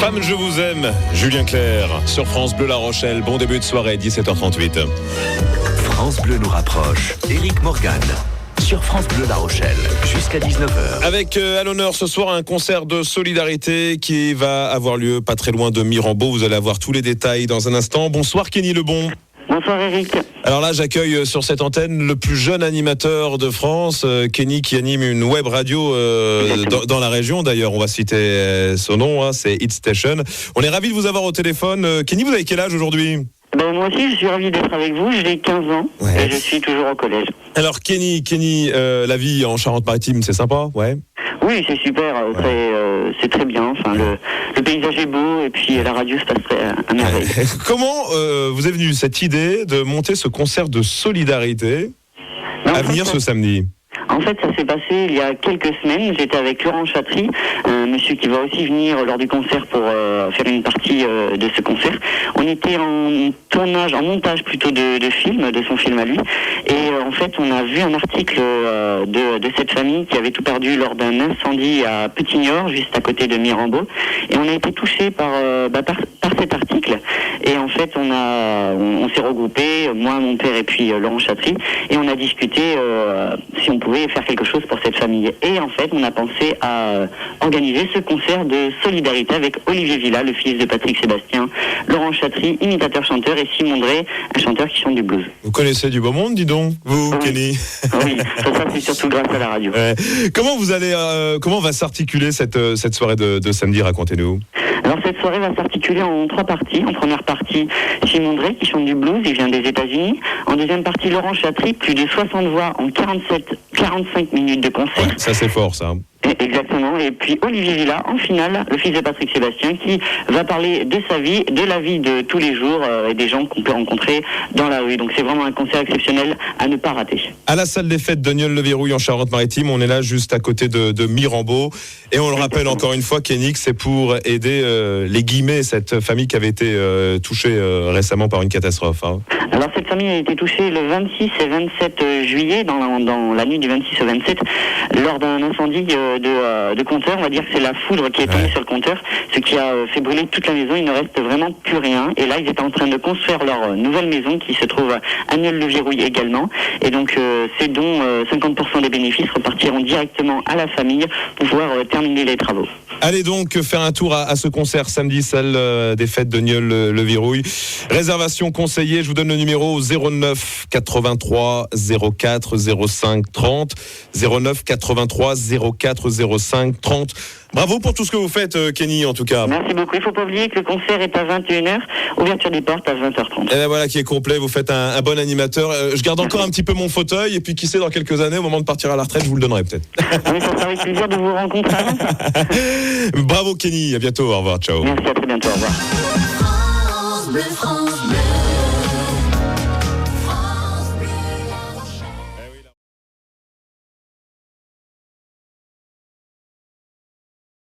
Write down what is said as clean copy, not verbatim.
Femme, je vous aime, Julien Clerc, sur France Bleu La Rochelle. Bon début de soirée, 17h38. France Bleu nous rapproche. Éric Morgan, sur France Bleu La Rochelle, jusqu'à 19h. Avec à l'honneur ce soir un concert de solidarité qui va avoir lieu pas très loin de Mirambeau. Vous allez avoir tous les détails dans un instant. Bonsoir Kenny Lebon. Bonsoir Eric. Alors là, j'accueille sur cette antenne le plus jeune animateur de France, Kenny, qui anime une web radio dans la région. D'ailleurs, on va citer son nom, c'est Hit Station. On est ravis de vous avoir au téléphone. Kenny, vous avez quel âge aujourd'hui ? Moi aussi, je suis ravi d'être avec vous. J'ai 15 ans et je suis toujours au collège. Alors Kenny, la vie en Charente-Maritime, c'est sympa, ouais ? Oui, c'est super, c'est très bien. Enfin, le paysage est beau et puis la radio se passe à merveille. Comment vous est venue cette idée de monter ce concert de solidarité à venir ce samedi ? En fait, ça s'est passé il y a quelques semaines. J'étais avec Laurent Chatry, un monsieur qui va aussi venir lors du concert pour faire une partie de ce concert. On était en tournage, en montage plutôt de film, de son film à lui. Et en fait, on a vu un article de cette famille qui avait tout perdu lors d'un incendie à Petit-Niort, juste à côté de Mirambeau. Et on a été touchés par cet article. Et en fait, on s'est regroupés, moi, mon père et puis Laurent Chatry, et on a discuté si on pouvait faire quelque chose pour cette famille. Et en fait, on a pensé à organiser ce concert de solidarité avec Olivier Villa, le fils de Patrick Sébastien, Laurent Chatry, imitateur-chanteur, et Simon Drey, un chanteur qui chante du blues. Vous connaissez du beau monde, dis donc, vous, oui. Kenny. Oui, ça c'est surtout grâce à la radio. Ouais. Comment va s'articuler cette soirée de samedi, racontez-nous. Alors cette soirée va s'articuler en 3 parties. En première partie, Simon Drey qui chante du blues, il vient des États-Unis. En deuxième partie, Laurent Chatry, plus de 60 voix en 45 minutes de concert. Ouais, ça c'est fort ça. Exactement. Et puis Olivier Villa, en finale, le fils de Patrick Sébastien, qui va parler de sa vie, de la vie de tous les jours et des gens qu'on peut rencontrer dans la rue. Donc c'est vraiment un concert exceptionnel à ne pas rater. À la salle des fêtes de Nieul-le-Verrouille en Charente-Maritime, on est là juste à côté de Mirambeau. Et on le rappelle encore une fois, Kenny, c'est pour aider les guillemets, cette famille qui avait été touchée récemment par une catastrophe. Hein. Alors cette famille a été touchée le 26 et 27 juillet, dans la nuit du 26 au 27, lors d'un incendie de compteur. On va dire que c'est la foudre qui est tombée sur le compteur, ce qui a fait brûler toute la maison. Il ne reste vraiment plus rien. Et là, ils étaient en train de construire leur nouvelle maison qui se trouve à Nieul-le-Verrouille également. Et donc, ces dons, 50% des bénéfices repartiront directement à la famille pour pouvoir terminer les travaux. Allez donc faire un tour à ce concert samedi, salle des fêtes de Nieul-le-Verrouille. Réservation conseillée, je vous donne le numéro 09 83 04 05 30. 09 83 04 05 30. Bravo pour tout ce que vous faites, Kenny, en tout cas. Merci beaucoup. Il ne faut pas oublier que le concert est à 21h, ouverture des portes à 20h30. Et bien voilà qui est complet, vous faites un bon animateur. Je garde encore un petit peu mon fauteuil, et puis qui sait, dans quelques années, au moment de partir à la retraite, je vous le donnerai peut-être. Oui, ça sera avec plaisir de vous rencontrer. Bravo Kenny, à bientôt, au revoir, ciao. Merci, à très bientôt, au revoir.